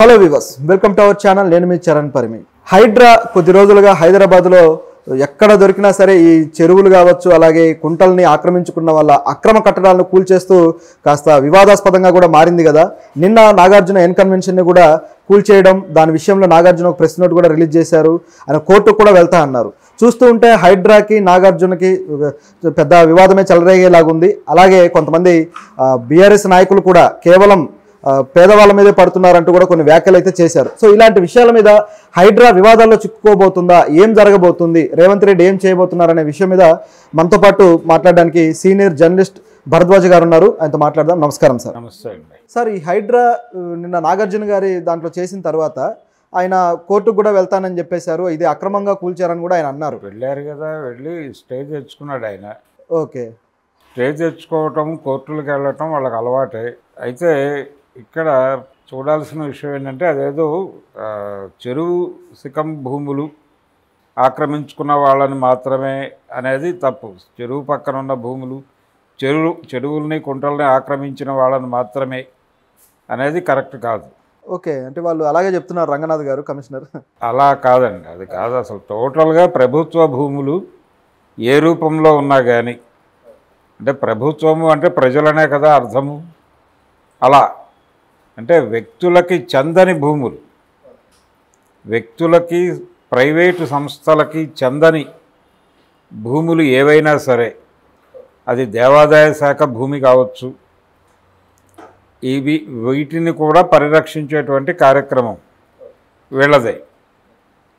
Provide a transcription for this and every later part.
Hello viewers, welcome to our channel. నేను మీ చరణ్ పరిమి. హైడ్రా కొద్ది రోజులుగా హైదరాబాద్లో ఎక్కడ దొరికినా సరే ఈ చెరువులు కావచ్చు, అలాగే కుంటల్ని ఆక్రమించుకున్న వాళ్ళ అక్రమ కట్టడాలను కూల్చేస్తూ కాస్త వివాదాస్పదంగా కూడా మారింది కదా. నిన్న నాగార్జున ఎన్ కన్వెన్షన్ని కూడా కూల్చేయడం, దాని విషయంలో నాగార్జున ఒక ప్రెస్ నోట్ కూడా రిలీజ్ చేశారు. ఆయన కోర్టుకు కూడా వెళ్తా అన్నారు. చూస్తూ ఉంటే హైడ్రాకి నాగార్జునకి పెద్ద వివాదమే చెలరేగేలాగుంది. అలాగే కొంతమంది బీఆర్ఎస్ నాయకులు కూడా కేవలం పేదవాళ్ళ మీదే పడుతున్నారంటూ కూడా కొన్ని వ్యాఖ్యలు అయితే చేశారు. సో ఇలాంటి విషయాల మీద హైడ్రా వివాదాల్లో చిక్కుకోబోతుందా, ఏం జరగబోతుంది, రేవంత్ రెడ్డి ఏం చేయబోతున్నారనే విషయం మీద మనతో పాటు మాట్లాడడానికి సీనియర్ జర్నలిస్ట్ భరద్వాజ్ గారు ఉన్నారు. ఆయనతో మాట్లాడదాం. నమస్కారం సార్. నమస్తే అండి. సార్, ఈ హైడ్రా నిన్న నాగార్జున గారి దాంట్లో చేసిన తర్వాత ఆయన కోర్టుకు కూడా వెళ్తానని చెప్పేశారు. ఇది అక్రమంగా కూల్చారని కూడా ఆయన అన్నారు. వెళ్ళారు కదా, వెళ్ళి స్టే తెచ్చుకున్నాడు ఆయన. ఓకే, స్టే తెచ్చుకోవటం, కోర్టులకు వెళ్ళటం వాళ్ళకి అలవాటే. అయితే ఇక్కడ చూడాల్సిన విషయం ఏంటంటే, అదేదో చెరువు శిఖం భూములు ఆక్రమించుకున్న వాళ్ళని మాత్రమే అనేది తప్పు. చెరువు పక్కన ఉన్న భూములు, చెరువుల్ని కుంటల్ని ఆక్రమించిన వాళ్ళని మాత్రమే అనేది కరెక్ట్ కాదు. ఓకే, అంటే వాళ్ళు అలాగే చెప్తున్నారు రంగనాథ్ గారు, కమిషనర్. అలా కాదండి, అది కాదు. అసలు టోటల్గా ప్రభుత్వ భూములు ఏ రూపంలో ఉన్నా కానీ, అంటే ప్రభుత్వము అంటే ప్రజలనే కదా అర్థము. అలా అంటే వ్యక్తులకి చెందని భూములు, వ్యక్తులకి ప్రైవేటు సంస్థలకి చెందని భూములు ఏవైనా సరే, అది దేవాదాయ శాఖ భూమి కావచ్చు, వీటిని కూడా పరిరక్షించేటువంటి కార్యక్రమం వీళ్ళదే.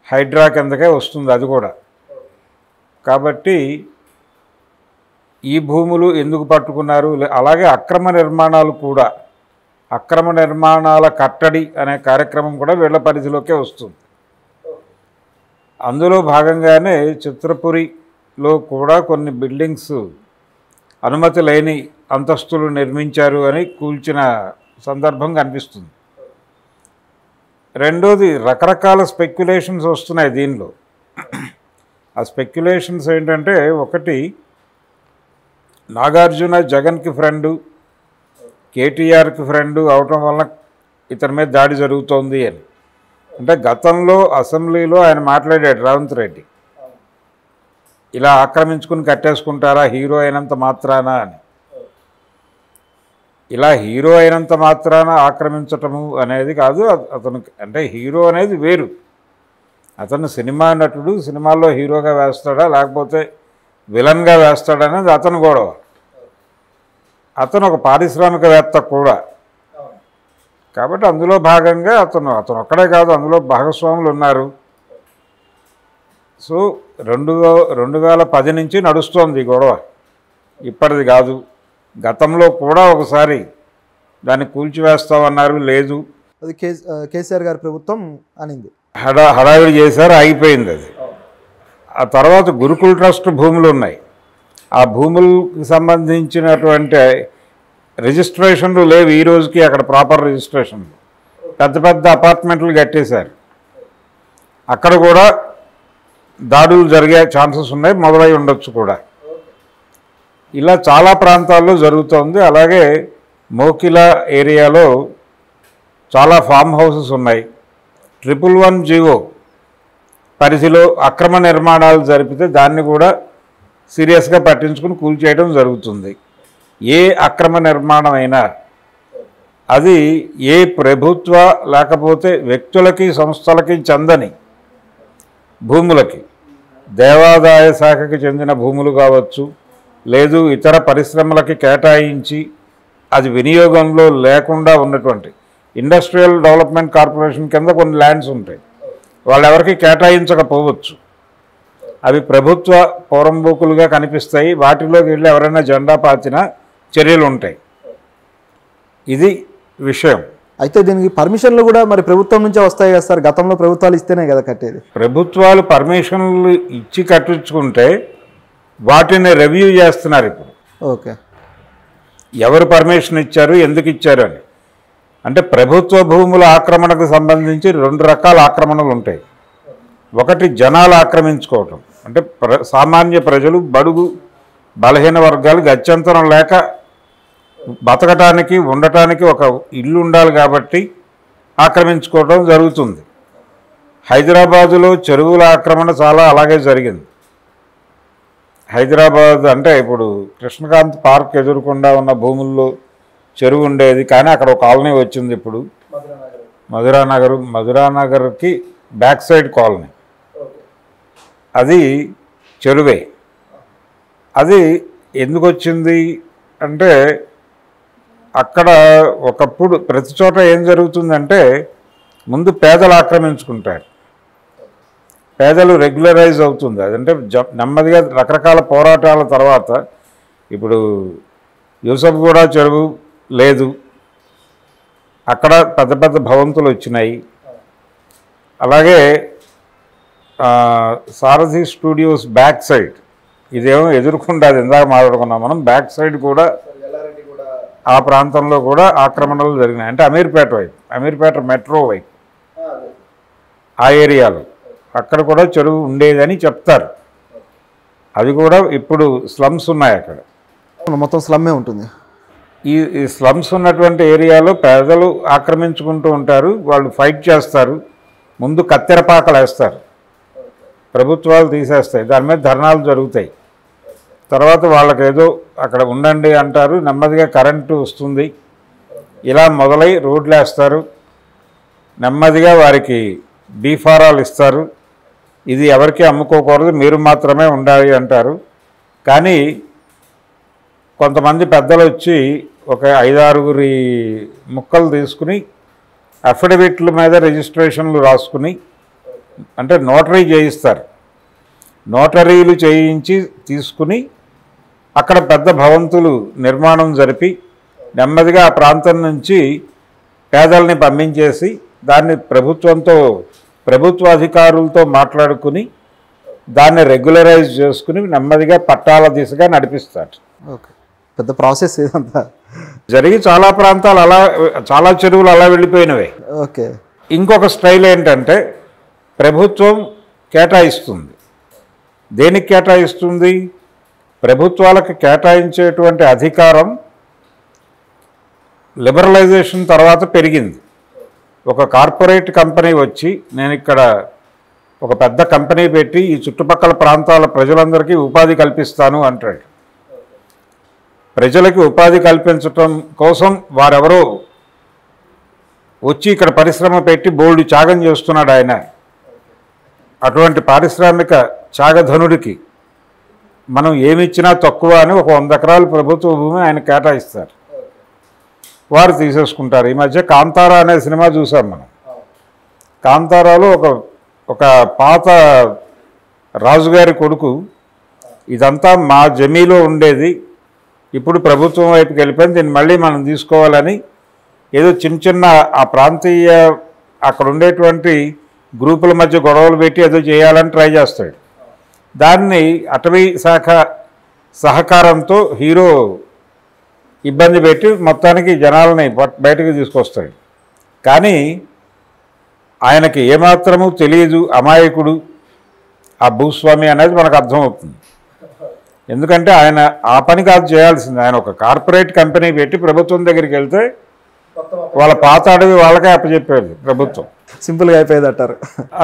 హైడ్రా కిందకే వస్తుంది అది కూడా. కాబట్టి ఈ భూములు ఎందుకు పట్టుకున్నారు? అలాగే అక్రమ నిర్మాణాలు కూడా, అక్రమ నిర్మాణాల కట్టడి అనే కార్యక్రమం కూడా వీళ్ళ పరిధిలోకే వస్తుంది. అందులో భాగంగానే చిత్రపురిలో కూడా కొన్ని బిల్డింగ్స్ అనుమతి లేని అంతస్తులు నిర్మించారు అని కూల్చిన సందర్భం కనిపిస్తుంది. రెండోది, రకరకాల స్పెక్యులేషన్స్ వస్తున్నాయి దీనిలో. ఆ స్పెక్యులేషన్స్ ఏంటంటే, ఒకటి, నాగార్జున జగన్కి ఫ్రెండు, కేటీఆర్కి ఫ్రెండు అవటం వలన ఇతని మీద దాడి జరుగుతోంది అని. అంటే గతంలో అసెంబ్లీలో ఆయన మాట్లాడాడు రేవంత్ రెడ్డి, ఇలా ఆక్రమించుకుని కట్టేసుకుంటారా హీరో అయినంత మాత్రాన అని. ఇలా హీరో అయినంత మాత్రాన ఆక్రమించటము అనేది కాదు. అతను అంటే హీరో అనేది వేరు. అతను సినిమా నటుడు, సినిమాల్లో హీరోగా వేస్తాడా లేకపోతే విలన్గా వేస్తాడనేది అతను గొడవ. అతను ఒక పారిశ్రామికవేత్త కూడా. కాబట్టి అందులో భాగంగా అతను ఒక్కడే కాదు, అందులో భాగస్వాములు ఉన్నారు. సో 2010 నుంచి నడుస్తోంది ఈ గొడవ, ఇప్పటిది కాదు. గతంలో కూడా ఒకసారి దాన్ని కూల్చివేస్తామన్నారు, లేదు, అది కేసీఆర్ గారి ప్రభుత్వం అనింది, హడావిడి చేశారు, ఆగిపోయింది అది. ఆ తర్వాత గురుకుల్ ట్రస్ట్ భూములు ఉన్నాయి. ఆ భూములకు సంబంధించినటువంటి రిజిస్ట్రేషన్లు లేవు ఈ రోజుకి అక్కడ, ప్రాపర్ రిజిస్ట్రేషన్లు. పెద్ద పెద్ద అపార్ట్మెంట్లు కట్టేశారు. అక్కడ కూడా దాడులు జరిగే ఛాన్సెస్ ఉన్నాయి, మొదలై ఉండొచ్చు కూడా. ఇలా చాలా ప్రాంతాల్లో జరుగుతోంది. అలాగే మోకిలా ఏరియాలో చాలా ఫామ్ హౌసెస్ ఉన్నాయి. 111 జీవో పరిధిలో అక్రమ నిర్మాణాలు జరిపితే దాన్ని కూడా సీరియస్గా పట్టించుకుని కూల్చేయడం జరుగుతుంది. ఏ అక్రమ నిర్మాణం అయినా అది ఏ ప్రభుత్వ లేకపోతే వ్యక్తులకి సంస్థలకి చెందని భూములకి, దేవాదాయ శాఖకి చెందిన భూములు కావచ్చు, లేదు ఇతర పరిశ్రమలకి కేటాయించి అది వినియోగంలో లేకుండా ఉన్నటువంటి ఇండస్ట్రియల్ డెవలప్మెంట్ కార్పొరేషన్ కింద కొన్ని ల్యాండ్స్ ఉంటాయి, వాళ్ళెవరికి కేటాయించకపోవచ్చు. అవి ప్రభుత్వ పోరంబోకులుగా కనిపిస్తాయి. వాటిలోకి వెళ్ళి ఎవరైనా జెండా పాతినా చర్యలు ఉంటాయి. ఇది విషయం. అయితే దీనికి పర్మిషన్లు కూడా మరి ప్రభుత్వం నుంచే వస్తాయి కదా సార్? గతంలో ప్రభుత్వాలు ఇస్తేనే కదా కట్టేది. ప్రభుత్వాలు పర్మిషన్లు ఇచ్చి కట్టించుకుంటే వాటిని రివ్యూ చేస్తున్నారు ఇప్పుడు. ఓకే, ఎవరు పర్మిషన్ ఇచ్చారు, ఎందుకు ఇచ్చారు అని. అంటే ప్రభుత్వ భూముల ఆక్రమణకు సంబంధించి 2 రకాల ఆక్రమణలు ఉంటాయి. ఒకటి జనాలు ఆక్రమించుకోవటం, అంటే సామాన్య ప్రజలు, బడుగు బలహీన వర్గాలు గత్యంతరం లేక బతకటానికి ఉండటానికి ఒక ఇల్లు ఉండాలి కాబట్టి ఆక్రమించుకోవడం జరుగుతుంది. హైదరాబాదులో చెరువుల ఆక్రమణ చాలా అలాగే జరిగింది. హైదరాబాద్ అంటే ఇప్పుడు కృష్ణకాంత్ పార్క్ ఎదురుకుండా ఉన్న భూముల్లో చెరువు ఉండేది, కానీ అక్కడ ఒక కాలనీ వచ్చింది ఇప్పుడు మధురానగర్కి బ్యాక్ సైడ్ కాలనీ, అది చెరువే. అది ఎందుకు వచ్చింది అంటే అక్కడ ఒకప్పుడు ప్రతి చోట ఏం జరుగుతుందంటే ముందు పేదలు ఆక్రమించుకుంటారు, పేదలు రెగ్యులరైజ్ అవుతుంది. అదంటే నెమ్మదిగా రకరకాల పోరాటాల తర్వాత ఇప్పుడు యూసఫ్గూడ చెరువు లేదు, అక్కడ పెద్ద పెద్ద భవంతులు వచ్చినాయి. అలాగే సారథి స్టూడియోస్ బ్యాక్ సైడ్, ఇదేమో ఎదుర్కొంటే అది ఇందాక మాట్లాడుకున్నాం మనం, బ్యాక్ సైడ్ కూడా ఆ ప్రాంతంలో కూడా ఆక్రమణలు జరిగినాయి. అంటే అమీర్పేట మెట్రో వైపు ఆ ఏరియాలో అక్కడ కూడా చెరువు ఉండేదని చెప్తారు. అది కూడా ఇప్పుడు స్లమ్స్ ఉన్నాయి అక్కడ, మొత్తం స్లమ్మే ఉంటుంది. ఈ స్లమ్స్ ఉన్నటువంటి ఏరియాలో పేదలు ఆక్రమించుకుంటూ ఉంటారు, వాళ్ళు ఫైట్ చేస్తారు, ముందు కత్తెరపాకలు వేస్తారు, ప్రభుత్వాలు తీసేస్తాయి, దాని మీద ధర్నాలు జరుగుతాయి. తర్వాత వాళ్ళకి ఏదో అక్కడ ఉండండి అంటారు, నెమ్మదిగా కరెంటు వస్తుంది, ఇలా మొదలై రోడ్లు వేస్తారు, నెమ్మదిగా వారికి బీఫారాలు ఇస్తారు, ఇది ఎవరికి అమ్ముకోకూడదు మీరు మాత్రమే ఉండాలి అంటారు. కానీ కొంతమంది పెద్దలు వచ్చి ఒక 5-6 ముక్కలు తీసుకుని అఫిడవిట్ల మీద రిజిస్ట్రేషన్లు రాసుకుని, అంటే నోటరీ చేయిస్తారు, నోటరీలు చేయించి తీసుకుని అక్కడ పెద్ద భవంతులు నిర్మాణం జరిపి నెమ్మదిగా ఆ ప్రాంతం నుంచి పేదల్ని పంపించేసి దాన్ని ప్రభుత్వ అధికారులతో మాట్లాడుకుని దాన్ని రెగ్యులరైజ్ చేసుకుని నెమ్మదిగా పట్టాల దిశగా నడిపిస్తారు. ఓకే, పెద్ద ప్రాసెస్ ఇదంతా జరిగి చాలా ప్రాంతాలు అలా, చాలా చెరువులు అలా వెళ్ళిపోయినవే. ఓకే, ఇంకొక స్టైల్ ఏంటంటే ప్రభుత్వం కేటాయిస్తుంది. దేనికి కేటాయిస్తుంది? ప్రభుత్వాలకు కేటాయించేటువంటి అధికారం లిబరలైజేషన్ తర్వాత పెరిగింది. ఒక కార్పొరేట్ కంపెనీ వచ్చి నేను ఇక్కడ ఒక పెద్ద కంపెనీ పెట్టి ఈ చుట్టుపక్కల ప్రాంతాల ప్రజలందరికీ ఉపాధి కల్పిస్తాను అంటాడు. ప్రజలకి ఉపాధి కల్పించటం కోసం వారెవరో వచ్చి ఇక్కడ పరిశ్రమ పెట్టి బోల్డ్ త్యాగం చేస్తున్నాడు ఆయన. అటువంటి పారిశ్రామిక త్యాగధనుడికి మనం ఏమిచ్చినా తక్కువ అని ఒక 100 ఎకరాల ప్రభుత్వ భూమి ఆయన కేటాయిస్తారు, వారు తీసేసుకుంటారు. ఈ మధ్య కాంతారా అనే సినిమా చూసాం మనం. కాంతారాలో ఒక పాత రాజుగారి కొడుకు ఇదంతా మా జమీలో ఉండేది, ఇప్పుడు ప్రభుత్వం వైపుకి వెళ్ళిపోయింది, దీన్ని మళ్ళీ మనం తీసుకోవాలని ఏదో చిన్న ఆ ప్రాంతీయ అక్కడ ఉండేటువంటి గ్రూపుల మధ్య గొడవలు పెట్టి ఏదో చేయాలని ట్రై చేస్తాడు. దాన్ని అటవీ శాఖ సహకారంతో హీరో ఇబ్బంది పెట్టి మొత్తానికి జనాలని బయటకు తీసుకొస్తాడు. కానీ ఆయనకి ఏమాత్రము తెలియదు, అమాయకుడు ఆ భూస్వామి అనేది మనకు అర్థమవుతుంది. ఎందుకంటే ఆయన ఆ పని కాదు చేయాల్సింది, ఆయన ఒక కార్పొరేట్ కంపెనీ పెట్టి ప్రభుత్వం దగ్గరికి వెళ్తే వాళ్ళ పాత అడవి వాళ్ళకే అప్పచెప్పేది ప్రభుత్వం, సింపుల్గా అయిపోయేది అంటారు.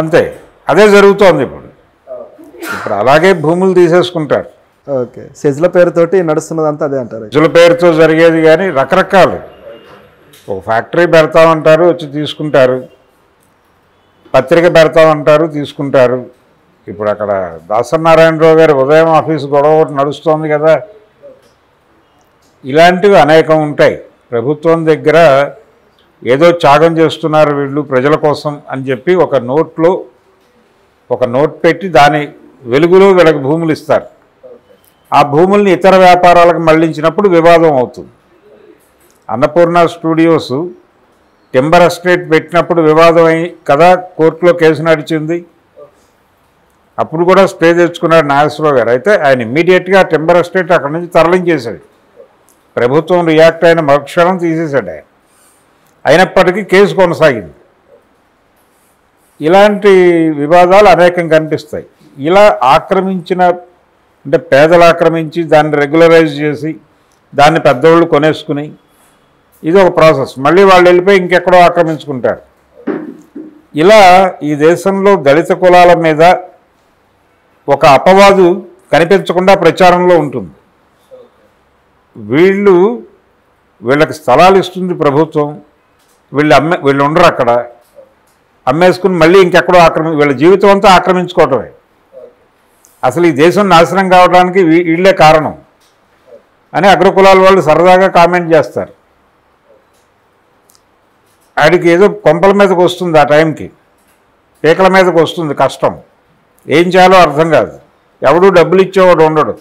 అంతే, అదే జరుగుతోంది ఇప్పుడు. అలాగే భూములు తీసేసుకుంటారు. ఓకే, సెజ్ల పేరుతోటి నడుస్తున్నదంతా అదే అంటారు. సెజ్ల పేరుతో జరిగేది, కానీ రకరకాలు. ఒక ఫ్యాక్టరీ పెడతామంటారు, వచ్చి తీసుకుంటారు, పత్రిక పెడతామంటారు, తీసుకుంటారు. ఇప్పుడు అక్కడ దాసనారాయణరావు గారి ఉదయం ఆఫీసు గొడవ ఒకటి నడుస్తోంది కదా. ఇలాంటివి అనేకం ఉంటాయి. ప్రభుత్వం దగ్గర ఏదో త్యాగం చేస్తున్నారు వీళ్ళు ప్రజల కోసం అని చెప్పి ఒక నోట్ పెట్టి దాని వెలుగులో వీళ్ళకి భూములు ఇస్తారు. ఆ భూముల్ని ఇతర వ్యాపారాలకు మళ్లించినప్పుడు వివాదం అవుతుంది. అన్నపూర్ణ స్టూడియోస్ టింబర్ ఎస్టేట్ పెట్టినప్పుడు వివాదం అయి కదా కోర్టులో కేసు నడిచింది. అప్పుడు కూడా స్టే తెచ్చుకున్నాడు నాగేశ్వరరావు గారు. అయితే ఆయన ఇమ్మీడియట్గా టింబర్ ఎస్టేట్ అక్కడి నుంచి తరలించేశాడు. ప్రభుత్వం రియాక్ట్ అయిన మరుక్షణం తీసేశాడు ఆయన. అయినప్పటికీ కేసు కొనసాగింది. ఇలాంటి వివాదాలు అనేకం కనిపిస్తాయి. ఇలా అంటే పేదలు ఆక్రమించి దాన్ని రెగ్యులరైజ్ చేసి దాన్ని పెద్దవాళ్ళు కొనేసుకుని ఇది ఒక ప్రాసెస్. మళ్ళీ వాళ్ళు వెళ్ళిపోయి ఇంకెక్కడో ఆక్రమించుకుంటారు. ఇలా ఈ దేశంలో దళిత కులాల మీద ఒక అపవాదు కనిపించకుండా ప్రచారంలో ఉంటుంది. వీళ్ళకి స్థలాలు ఇస్తుంది ప్రభుత్వం, వీళ్ళు ఉండరు అక్కడ, అమ్మేసుకుని మళ్ళీ ఇంకెక్కడో వీళ్ళ జీవితం అంతా ఆక్రమించుకోవటమే. అసలు ఈ దేశం నాశనం కావడానికి వీళ్ళే కారణం అని అగ్రకులాల వాళ్ళు సరదాగా కామెంట్ చేస్తారు. ఆడికి ఏదో కొంపల మీదకి వస్తుంది, ఆ టైంకి పీకల మీదకి వస్తుంది కష్టం, ఏం చేయాలో అర్థం కాదు. ఎవడు డబ్బులు ఇచ్చేవాడు ఉండడు,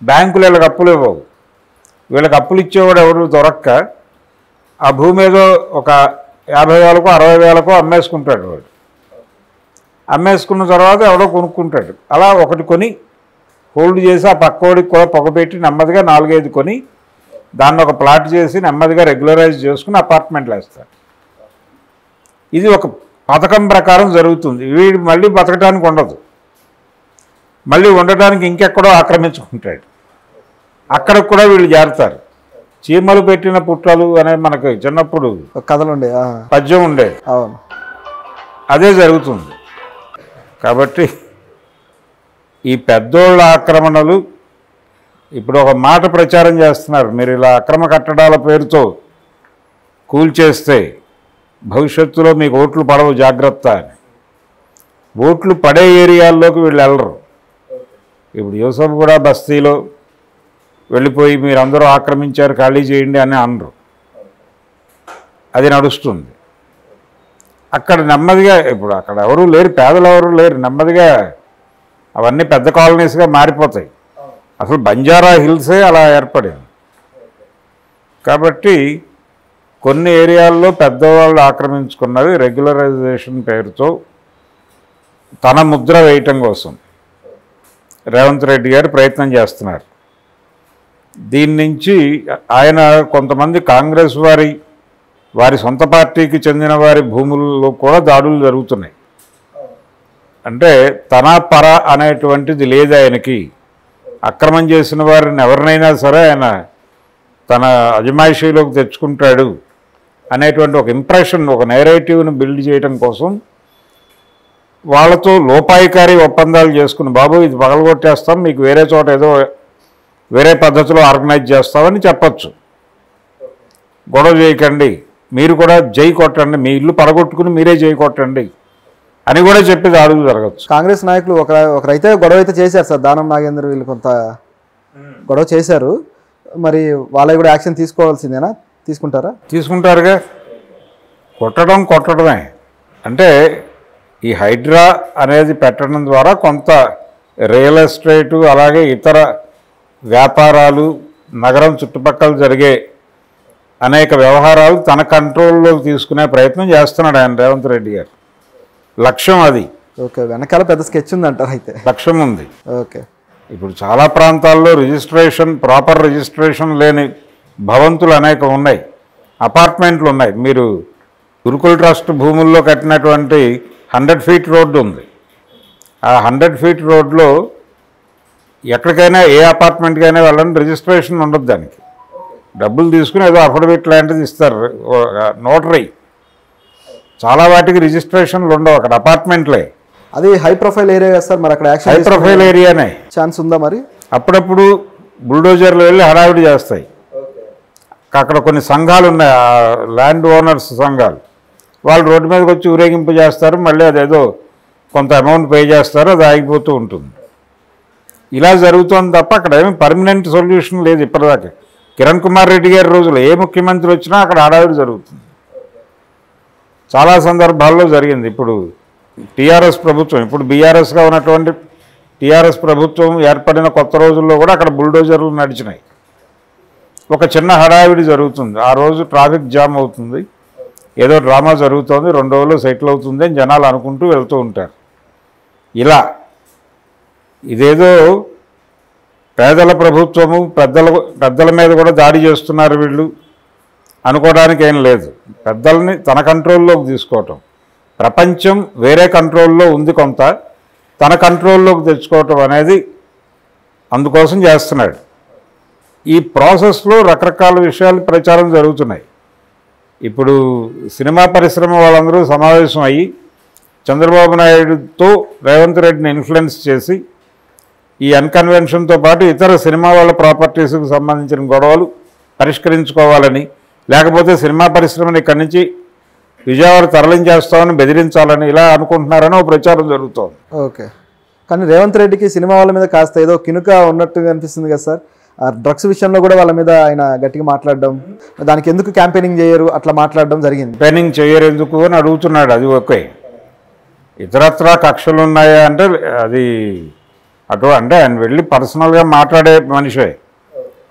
బ్యాంకులు వీళ్ళకి అప్పులు ఇవ్వవు, వీళ్ళకి అప్పులు ఇచ్చేవాడు ఎవరు దొరక్క ఆ భూమి ఏదో ఒక 50,000కో 60,000కో అమ్మేసుకుంటాడు. వాడు అమ్మేసుకున్న తర్వాత ఎవడో కొనుక్కుంటాడు. అలా ఒకటి కొని హోల్డ్ చేసి ఆ పక్కోడికి కూడా పొగపెట్టి నెమ్మదిగా 4-5 కొని దాన్ని ఒక ప్లాట్ చేసి నెమ్మదిగా రెగ్యులరైజ్ చేసుకుని అపార్ట్మెంట్లు వేస్తారు. ఇది ఒక పథకం ప్రకారం జరుగుతుంది. వీడు మళ్ళీ బతకడానికి ఉండదు, మళ్ళీ ఉండటానికి ఇంకెక్కడో ఆక్రమించుకుంటాడు. అక్కడికి కూడా వీళ్ళు చేరుతారు. చీమలు పెట్టిన పుట్టలు అనే మనకు చిన్నప్పుడు కథలు ఉండే పద్యం ఉండేది, అదే జరుగుతుంది. కాబట్టి ఈ పెద్దోళ్ళ ఆక్రమణలు ఇప్పుడు ఒక మాట ప్రచారం చేస్తున్నారు, మీరు ఇలా అక్రమ కట్టడాల పేరుతో కూల్చేస్తే భవిష్యత్తులో మీకు ఓట్లు పడవు జాగ్రత్త అని. ఓట్లు పడే ఏరియాల్లోకి వీళ్ళు వెళ్ళరు. ఇప్పుడు యూసఫ్ కూడా బస్తీలో వెళ్ళిపోయి మీరందరూ ఆక్రమించారు ఖాళీ చేయండి అని అనరు, అది నడుస్తుంది. అక్కడ నెమ్మదిగా ఇప్పుడు అక్కడ ఎవరూ లేరు, పేదలు ఎవరు లేరు, నెమ్మదిగా అవన్నీ పెద్ద కాలనీస్గా మారిపోతాయి. అసలు బంజారా హిల్సే అలా ఏర్పడింది. కాబట్టి కొన్ని ఏరియాల్లో పెద్దవాళ్ళు ఆక్రమించుకున్నవి రెగ్యులరైజేషన్ పేరుతో తన ముద్ర వేయటం కోసం రేవంత్ రెడ్డి గారు ప్రయత్నం చేస్తున్నారు. దీని నుంచి ఆయన కొంతమంది కాంగ్రెస్ వారి సొంత పార్టీకి చెందిన వారి భూముల్లో కూడా దాడులు జరుగుతున్నాయి. అంటే తన పర అనేటువంటిది లేదు ఆయనకి. అక్రమం చేసిన వారిని ఎవరినైనా సరే ఆయన తన అజమాయిషీలోకి తెచ్చుకుంటాడు అనేటువంటి ఒక ఇంప్రెషన్, ఒక నేరేటివ్ని బిల్డ్ చేయడం కోసం వాళ్ళతో లోపాయికారి ఒప్పందాలు చేసుకుని, బాబు ఇది పగలగొట్టేస్తాం, మీకు వేరే చోట ఏదో వేరే పద్ధతిలో ఆర్గనైజ్ చేస్తామని చెప్పచ్చు. గొడవ చేయకండి, మీరు కూడా జై కొట్టండి, మీ ఇల్లు పడగొట్టుకుని మీరే జై కొట్టండి అని కూడా చెప్పి దాడులు జరగచ్చు. కాంగ్రెస్ నాయకులు ఒకరైతే గొడవ అయితే చేశారు సార్, దానం నాగేంద్ర వీళ్ళు కొంత గొడవ చేశారు. మరి వాళ్ళకి కూడా యాక్షన్ తీసుకోవాల్సిందేనా? తీసుకుంటారుగా. కొట్టడమే అంటే ఈ హైడ్రా అనేది పెట్టడం ద్వారా కొంత రియల్ ఎస్టేటు అలాగే ఇతర వ్యాపారాలు నగరం చుట్టుపక్కల జరిగే అనేక వ్యవహారాలు తన కంట్రోల్లోకి తీసుకునే ప్రయత్నం చేస్తున్నాడు ఆయన రేవంత్ రెడ్డి గారు. లక్ష్యం అది. ఓకే, వెనకాల పెద్ద స్కెచ్ ఉందంటారు అయితే? లక్ష్యం ఉంది. ఓకే. ఇప్పుడు చాలా ప్రాంతాల్లో ప్రాపర్ రిజిస్ట్రేషన్ లేని భవంతులు అనేక ఉన్నాయి, అపార్ట్మెంట్లు ఉన్నాయి. మీరు గురుకుల ట్రస్ట్ భూముల్లో కట్టినటువంటి 100 ఫీట్ రోడ్డు ఉంది. ఆ 100 ఫీట్ రోడ్లో ఎక్కడికైనా ఏ అపార్ట్మెంట్కైనా వెళ్ళండి, రిజిస్ట్రేషన్ ఉండదు. దానికి డబ్బులు తీసుకుని ఏదో అఫిడవిట్ లాంటిది ఇస్తారు, నోటరీ. చాలా వాటికి రిజిస్ట్రేషన్లు ఉండవు, అక్కడ అపార్ట్మెంట్లే. అది హై ప్రొఫైల్ ఏరియా సార్, మరి అక్కడ హై ప్రొఫైల్ ఏరియానే. ఛాన్స్ ఉందా మరి? అప్పుడప్పుడు బుల్డోజర్లు వెళ్ళి హడావిడి చేస్తాయి. అక్కడ కొన్ని సంఘాలు ఉన్నాయి, ల్యాండ్ ఓనర్స్ సంఘాలు, వాళ్ళు రోడ్డు మీదకి వచ్చి ఊరేగింపు చేస్తారు, మళ్ళీ అదేదో కొంత అమౌంట్ పే చేస్తారు, అది ఆగిపోతూ ఉంటుంది. ఇలా జరుగుతుంది తప్ప అక్కడ ఏమీ పర్మనెంట్ సొల్యూషన్ లేదు ఇప్పటిదాకా. కిరణ్ కుమార్ రెడ్డి గారి రోజులు ఏ ముఖ్యమంత్రి వచ్చినా అక్కడ హడావిడి జరుగుతుంది. చాలా సందర్భాల్లో జరిగింది. ఇప్పుడు టీఆర్ఎస్ ప్రభుత్వం, ఇప్పుడు బీఆర్ఎస్గా ఉన్నటువంటి టీఆర్ఎస్ ప్రభుత్వం ఏర్పడిన కొత్త రోజుల్లో కూడా అక్కడ బుల్డోజర్లు నడిచినాయి. ఒక చిన్న హడావిడి జరుగుతుంది, ఆ రోజు ట్రాఫిక్ జామ్ అవుతుంది, ఏదో డ్రామా జరుగుతుంది, 2 రోజుల్లో సెటిల్ అవుతుంది అని జనాలు అనుకుంటూ వెళ్తూ ఉంటారు. ఇలా ఇదేదో పేదల ప్రభుత్వము, పెద్దల మీద కూడా దాడి చేస్తున్నారు వీళ్ళు అనుకోవడానికి ఏం లేదు. పెద్దల్ని తన కంట్రోల్లోకి తీసుకోవటం, ప్రపంచం వేరే కంట్రోల్లో ఉంది, కొంత తన కంట్రోల్లోకి తెచ్చుకోవటం అనేది అందుకోసం చేస్తున్నాడు. ఈ ప్రాసెస్లో రకరకాల విషయాలు ప్రచారం జరుగుతున్నాయి. ఇప్పుడు సినిమా పరిశ్రమ వాళ్ళందరూ సమావేశం అయ్యి చంద్రబాబు నాయుడుతో రేవంత్ రెడ్డిని ఇన్ఫ్లుయెన్స్ చేసి ఈ అన్కన్వెన్షన్తో పాటు ఇతర సినిమా వాళ్ళ ప్రాపర్టీస్కి సంబంధించిన గొడవలు పరిష్కరించుకోవాలని, లేకపోతే సినిమా పరిశ్రమని ఇక్కడి నుంచి విజయవాడ తరలించేస్తామని బెదిరించాలని ఇలా అనుకుంటున్నారని ఒక ప్రచారం జరుగుతోంది. ఓకే, కానీ రేవంత్ రెడ్డికి సినిమా వాళ్ళ మీద కాస్త ఏదో కినుక ఉన్నట్టుగా అనిపిస్తుంది కదా సార్. డ్రగ్స్ విషయంలో కూడా వాళ్ళ మీద ఆయన గట్టిగా మాట్లాడడం, దానికి ఎందుకు క్యాంపెయినింగ్ చేయరు అట్లా మాట్లాడడం జరిగింది. క్యాంపెయినింగ్ చేయరు ఎందుకు అని అడుగుతున్నాడు. అది ఓకే. ఇతరత్రా కక్షలు ఉన్నాయా అంటే అది అంటే ఆయన వెళ్ళి పర్సనల్గా మాట్లాడే మనిషే.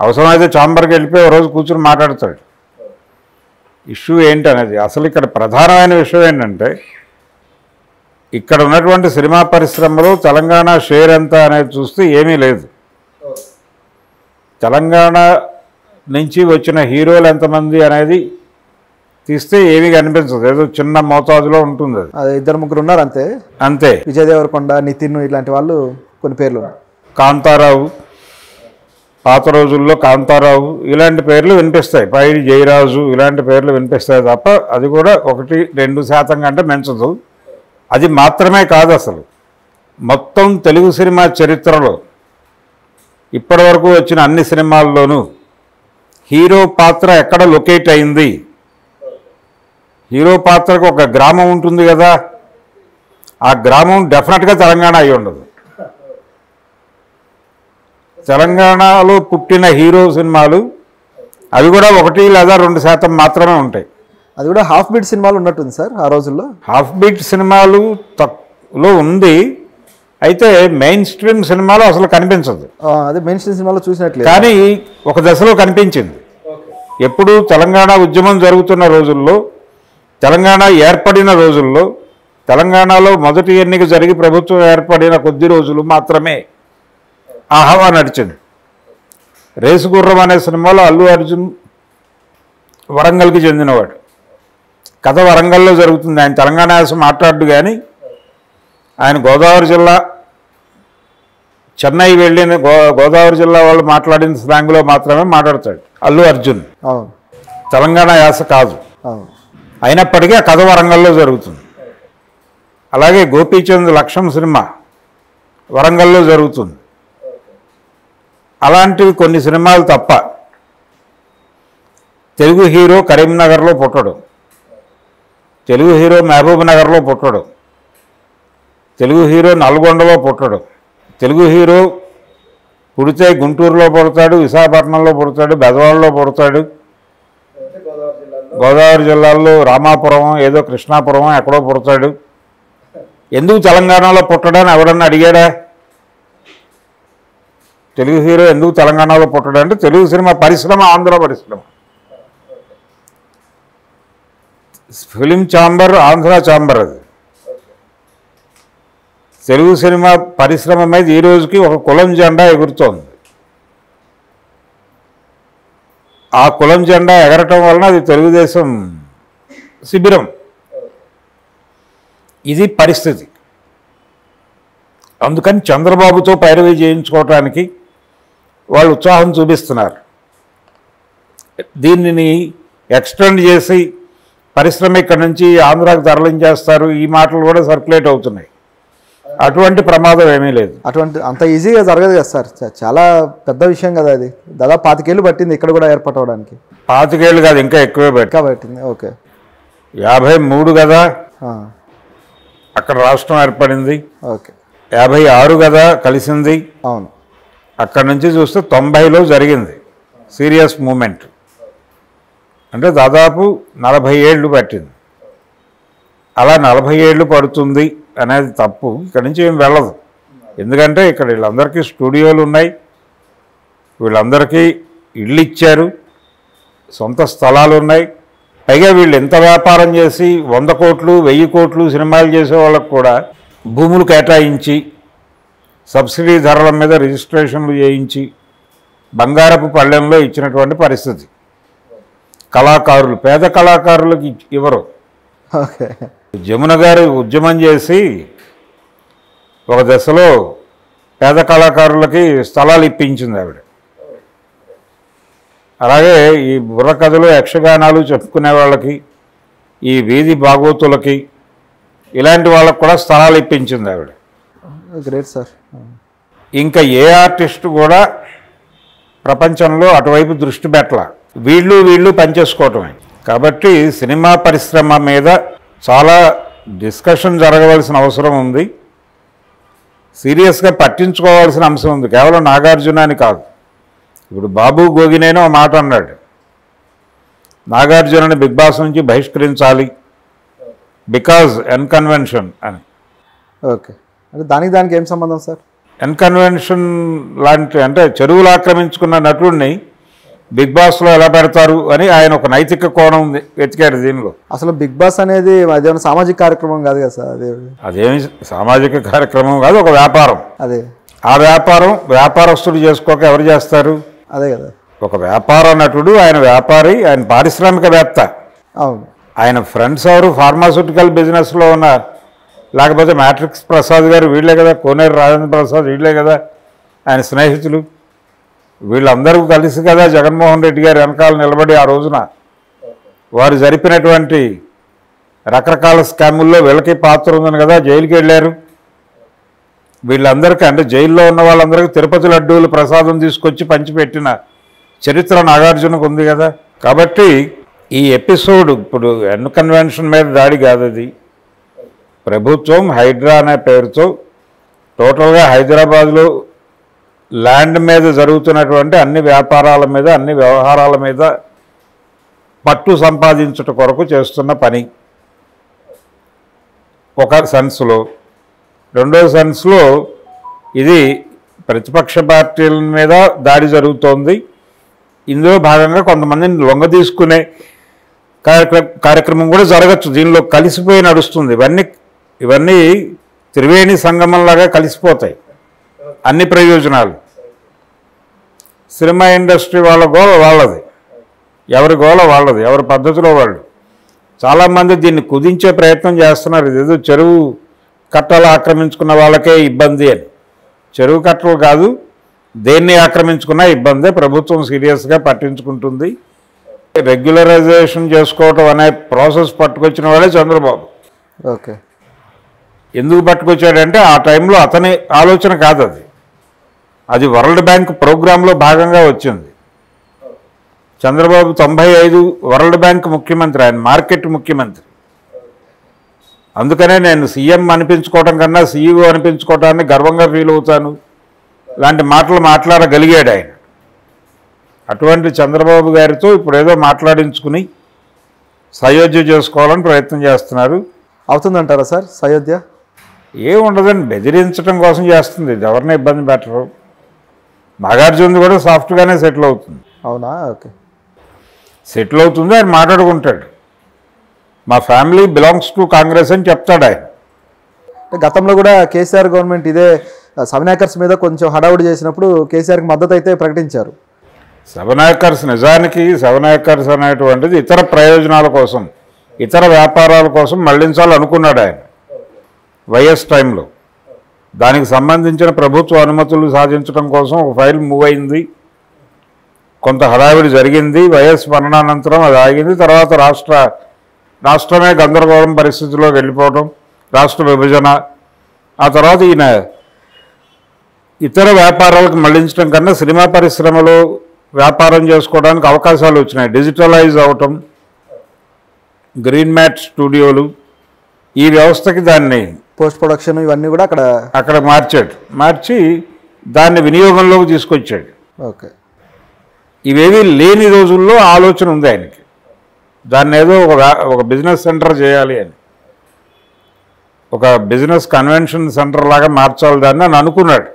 అవసరమైతే ఛాంబర్కి వెళ్ళిపోయి ఒక రోజు కూర్చుని మాట్లాడతాడు. ఇష్యూ ఏంటనేది అసలు ఇక్కడ ప్రధానమైన విషయం ఏంటంటే, ఇక్కడ ఉన్నటువంటి సినిమా పరిశ్రమలో తెలంగాణ షేర్ ఎంత అనేది చూస్తే ఏమీ లేదు. తెలంగాణ నుంచి వచ్చిన హీరోలు ఎంతమంది అనేది తీస్తే ఏమీ కనిపించదు, ఏదో చిన్న మోతాదులో ఉంటుంది. అది 2-3 ఉన్నారు అంతే. అంతే. విజయ్ దేవరకొండ, నితిన్ ఇలాంటి వాళ్ళు కొన్ని పేర్లు. కాంతారావు, పాత రోజుల్లో కాంతారావు ఇలాంటి పేర్లు వినిపిస్తాయి. పైడి జయరాజు ఇలాంటి పేర్లు వినిపిస్తాయి తప్ప అది కూడా 1-2% కంటే పెంచదు. అది మాత్రమే కాదు, అసలు మొత్తం తెలుగు సినిమా చరిత్రలో ఇప్పటి వరకు వచ్చిన అన్ని సినిమాల్లోనూ హీరో పాత్ర ఎక్కడ లొకేట్ అయింది, హీరో పాత్రకు ఒక గ్రామం ఉంటుంది కదా, ఆ గ్రామం డెఫినెట్గా తెలంగాణ అయి ఉండదు. తెలంగాణలో పుట్టిన హీరో సినిమాలు అవి కూడా 1-2% మాత్రమే ఉంటాయి. అది కూడా హాఫ్ బీట్ సినిమాలు ఉన్నట్టుంది సార్ ఆ రోజుల్లో. హాఫ్ బీట్ సినిమాలు తక్కువలో ఉంది, అయితే మెయిన్ స్ట్రీమ్ సినిమాలో అసలు కనిపించదు. అదే మెయిన్ స్ట్రీమ్ సినిమాలో చూసినట్లే, కానీ ఒక దశలో కనిపించింది. ఎప్పుడు తెలంగాణ ఉద్యమం జరుగుతున్న రోజుల్లో, తెలంగాణ ఏర్పడిన రోజుల్లో, తెలంగాణలో మొదటి ఎన్నిక జరిగి ప్రభుత్వం ఏర్పడిన కొద్ది రోజులు మాత్రమే ఆ హవా నడిచింది. రేసుగుర్రం అనే సినిమాలో అల్లు అర్జున్ వరంగల్కి చెందినవాడు. కథ వరంగల్లో జరుగుతుంది. ఆయన తెలంగాణ యాస మాట్లాడు, కానీ ఆయన గోదావరి జిల్లా చెన్నై వెళ్ళిన గోదావరి జిల్లా వాళ్ళు మాట్లాడిన స్లాంగ్లో మాత్రమే మాట్లాడతాడు అల్లు అర్జున్. తెలంగాణ యాస కాదు. అయినప్పటికీ ఆ కథ వరంగల్లో జరుగుతుంది. అలాగే గోపీచంద్ లక్ష్యం సినిమా వరంగల్లో జరుగుతుంది. అలాంటివి కొన్ని సినిమాలు తప్ప తెలుగు హీరో కరీంనగర్లో పుట్టడు, తెలుగు హీరో మహబూబ్ నగర్లో పుట్టడు, తెలుగు హీరో నల్గొండలో పుట్టడు. తెలుగు హీరో పుడితే గుంటూరులో పుడతాడు, విశాఖపట్నంలో పుడతాడు, బెజవాడలో పుడతాడు, గోదావరి జిల్లాలో రామాపురం ఏదో కృష్ణాపురం ఎక్కడో పుడతాడు. ఎందుకు తెలంగాణలో పుట్టడని ఎవడన్నా అడిగాడా? తెలుగు హీరో ఎందుకు తెలంగాణలో పుట్టడం అంటే తెలుగు సినిమా పరిశ్రమ ఆంధ్ర పరిశ్రమ. Film chamber Andhra chamber. అది తెలుగు సినిమా పరిశ్రమ మీద ఈ రోజుకి ఒక కులం జెండా ఎగురుతోంది. ఆ కులం జెండా ఎగరటం వలన అది తెలుగుదేశం శిబిరం. ఇది పరిస్థితి. అందుకని చంద్రబాబుతో పైరవీ చేయించుకోవటానికి వాళ్ళు ఉత్సాహం చూపిస్తున్నారు. దీనిని ఎక్స్టెండ్ చేసి పరిశ్రమ ఇక్కడి నుంచి ఆంధ్రాకి తరలించేస్తారు, ఈ మాటలు కూడా సర్క్యులేట్ అవుతున్నాయి. అటువంటి ప్రమాదం ఏమీ లేదు. అంత ఈజీగా జరగదు కదా సార్, చాలా పెద్ద విషయం కదా అది. దాదాపు 25 ఏళ్ళు పట్టింది ఇక్కడ కూడా ఏర్పాటు అవడానికి. 25 ఏళ్ళు కాదు, ఇంకా ఎక్కువే పట్టింది. ఓకే, 53 కదా అక్కడ రాష్ట్రం ఏర్పడింది. ఓకే, 56 కదా కలిసింది. అవును. అక్కడి నుంచి చూస్తే 90లో జరిగింది సీరియస్ మూమెంట్. అంటే దాదాపు 40 ఏళ్ళు పట్టింది. అలా 40 ఏళ్ళు పడుతుంది అనేది తప్పు. ఇక్కడి నుంచి ఏం వెళ్ళదు. ఎందుకంటే ఇక్కడ వీళ్ళందరికీ స్టూడియోలు ఉన్నాయి, వీళ్ళందరికీ ఇళ్ళు ఇచ్చారు, సొంత స్థలాలు ఉన్నాయి. పైగా వీళ్ళు ఎంత వ్యాపారం చేసి 100 కోట్లు 1000 కోట్లు సినిమాలు చేసే వాళ్ళకు కూడా భూములు కేటాయించి సబ్సిడీ ధరల మీద రిజిస్ట్రేషన్లు చేయించి బంగారపు పళ్ళెంలో ఇచ్చినటువంటి పరిస్థితి. కళాకారులు, పేద కళాకారులకు ఇవ్వరు. జమున గారు ఉద్యమం చేసి ఒక దశలో పేద కళాకారులకి స్థలాలు ఇప్పించింది ఆవిడ. అలాగే ఈ బుర్రకథలు యక్షగానాలు చెప్పుకునే వాళ్ళకి, ఈ వీధి భాగవతులకి ఇలాంటి వాళ్ళకు కూడా స్థలాలు ఇప్పించింది ఆవిడ. Great sir. ఇంకా ఏ ఆర్టిస్ట్ కూడా ప్రపంచంలో అటువైపు దృష్టి పెట్టాల, వీళ్ళు పనిచేసుకోవటమే. కాబట్టి సినిమా పరిశ్రమ మీద చాలా డిస్కషన్ జరగవలసిన అవసరం ఉంది, సీరియస్గా పట్టించుకోవాల్సిన అంశం ఉంది. కేవలం నాగార్జున అని కాదు. ఇప్పుడు బాబు గోగినేనో ఒక మాట అన్నాడు, నాగార్జునని బిగ్ బాస్ నుంచి బహిష్కరించాలి బికాజ్ ఎన్కన్వెన్షన్ అని. ఓకే, అంటే దానికి ఏం సంబంధం సార్? ఎన్కన్వెన్షన్ లాంటి అంటే చెరువులు ఆక్రమించుకున్న నటుడిని బిగ్ బాస్లో ఎలా పెడతారు అని ఆయన ఒక నైతిక కోణం వెతికాడు దీనిలో. అసలు బిగ్ బాస్ అనేది అదేమైనా సామాజిక కార్యక్రమం కాదు కదా సార్? అదేమి సామాజిక కార్యక్రమం కాదు, ఒక వ్యాపారం. అదే ఆ వ్యాపారస్తుడు చేసుకోక ఎవరు చేస్తారు? అదే కదా, ఒక వ్యాపార నటుడు, ఆయన వ్యాపారి, ఆయన పారిశ్రామికవేత్త. అవును. ఆయన ఫ్రెండ్స్ ఎవరు? ఫార్మాస్యూటికల్ బిజినెస్లో ఉన్న, లేకపోతే మ్యాట్రిక్స్ ప్రసాద్ గారు వీళ్ళే కదా, కోనేరు రాజేంద్ర ప్రసాద్ వీళ్ళే కదా ఆయన స్నేహితులు. వీళ్ళందరూ కలిసి కదా జగన్మోహన్ రెడ్డి గారు వెనకాల నిలబడి ఆ రోజున వారు జరిపినటువంటి రకరకాల స్కాముల్లో వీళ్ళకి పాత్ర ఉందని కదా జైలుకి వెళ్ళారు. వీళ్ళందరికీ అంటే జైల్లో ఉన్న వాళ్ళందరికీ తిరుపతి లడ్డూలు ప్రసాదం తీసుకొచ్చి పంచిపెట్టిన చరిత్ర నాగార్జునకు ఉంది కదా. కాబట్టి ఈ ఎపిసోడ్ ఇప్పుడు ఎన్కన్వెన్షన్ మీద దాడి కాదు, అది ప్రభుత్వం హైడ్రా అనే పేరుతో టోటల్గా హైదరాబాద్లో ల్యాండ్ మీద జరుగుతున్నటువంటి అన్ని వ్యాపారాల మీద, అన్ని వ్యవహారాల మీద పట్టు సంపాదించుట కొరకు చేస్తున్న పని ఒక సెన్స్లో. రెండో సెన్స్లో ఇది ప్రతిపక్ష పార్టీల మీద దాడి జరుగుతోంది. ఇందులో భాగంగా కొంతమందిని లొంగ తీసుకునే కార్యక్రమం కూడా జరగచ్చు, దీనిలో కలిసిపోయి నడుస్తుంది. ఇవన్నీ త్రివేణి సంగమంలాగా కలిసిపోతాయి అన్ని ప్రయోజనాలు. సినిమా ఇండస్ట్రీ వాళ్ళ గోల వాళ్ళది, ఎవరి గోల వాళ్ళది, ఎవరి పద్ధతిలో వాళ్ళు. చాలామంది దీన్ని కుదించే ప్రయత్నం చేస్తున్నారు. ఇదేదో చెరువు కట్టలు ఆక్రమించుకున్న వాళ్ళకే ఇబ్బంది అని. చెరువు కట్టలు కాదు, దేన్ని ఆక్రమించుకున్నా ఇబ్బందే. ప్రభుత్వం సీరియస్గా పట్టించుకుంటుంది. రెగ్యులరైజేషన్ చేసుకోవటం అనే ప్రాసెస్ పట్టుకొచ్చిన వాడే చంద్రబాబు. ఓకే, ఎందుకు పట్టుకొచ్చాడంటే ఆ టైంలో అతని ఆలోచన కాదు, అది వరల్డ్ బ్యాంక్ ప్రోగ్రాంలో భాగంగా వచ్చింది. చంద్రబాబు 95 వరల్డ్ బ్యాంక్ ముఖ్యమంత్రి, ఆయన మార్కెట్ ముఖ్యమంత్రి. అందుకనే నేను సీఎం అనిపించుకోవటం కన్నా సీఈఓ అనిపించుకోవటాన్ని గర్వంగా ఫీల్ అవుతాను లాంటి మాటలు మాట్లాడగలిగాడు ఆయన. అటువంటి చంద్రబాబు గారితో ఇప్పుడు ఏదో మాట్లాడించుకుని సయోధ్య చేసుకోవాలని ప్రయత్నం చేస్తున్నారు. అవుతుందంటారా సార్ సయోధ్య? ఏముండదండి, బెదిరించడం కోసం చేస్తుంది, ఇది ఎవరిని ఇబ్బంది పెట్టరు. నాగార్జున కూడా సాఫ్ట్గానే సెటిల్ అవుతుంది. అవునా? ఓకే, సెటిల్ అవుతుంది, ఆయన మాట్లాడుకుంటాడు. మా ఫ్యామిలీ బిలాంగ్స్ టు కాంగ్రెస్ అని చెప్తాడు ఆయన. గతంలో కూడా కేసీఆర్ గవర్నమెంట్ ఇదే సెవెన్ మీద కొంచెం హడావుడి చేసినప్పుడు కేసీఆర్కి మద్దతు అయితే ప్రకటించారు. నిజానికి సెవెన్ అనేటువంటిది ఇతర ప్రయోజనాల కోసం, ఇతర వ్యాపారాల కోసం మళ్లించాలనుకున్నాడు ఆయన వైఎస్ టైంలో. దానికి సంబంధించిన ప్రభుత్వ అనుమతులు సాధించడం కోసం ఒక ఫైల్ మూవ్ అయింది, కొంత హడావిడి జరిగింది. వైఎస్ మరణానంతరం అది ఆగింది. తర్వాత రాష్ట్రమే గందరగోళం పరిస్థితిలోకి వెళ్ళిపోవడం, రాష్ట్ర విభజన. ఆ తర్వాత ఈయన ఇతర వ్యాపారాలకు మళ్లించడం కన్నా సినిమా పరిశ్రమలో వ్యాపారం చేసుకోవడానికి అవకాశాలు వచ్చినాయి. డిజిటలైజ్ అవటం, గ్రీన్ మ్యాట్ స్టూడియోలు, ఈ వ్యవస్థకి దాన్ని పోస్ట్ ప్రొడక్షన్ ఇవన్నీ కూడా అక్కడ మార్చి దాన్ని వినియోగంలోకి తీసుకొచ్చాడు. ఓకే, ఇవేవి లేని రోజుల్లో ఆలోచన ఉంది ఆయనకి, దాన్ని ఏదో ఒక బిజినెస్ సెంటర్ చేయాలి అని, ఒక బిజినెస్ కన్వెన్షన్ సెంటర్ లాగా మార్చాలి దాన్ని అని అనుకున్నాడు.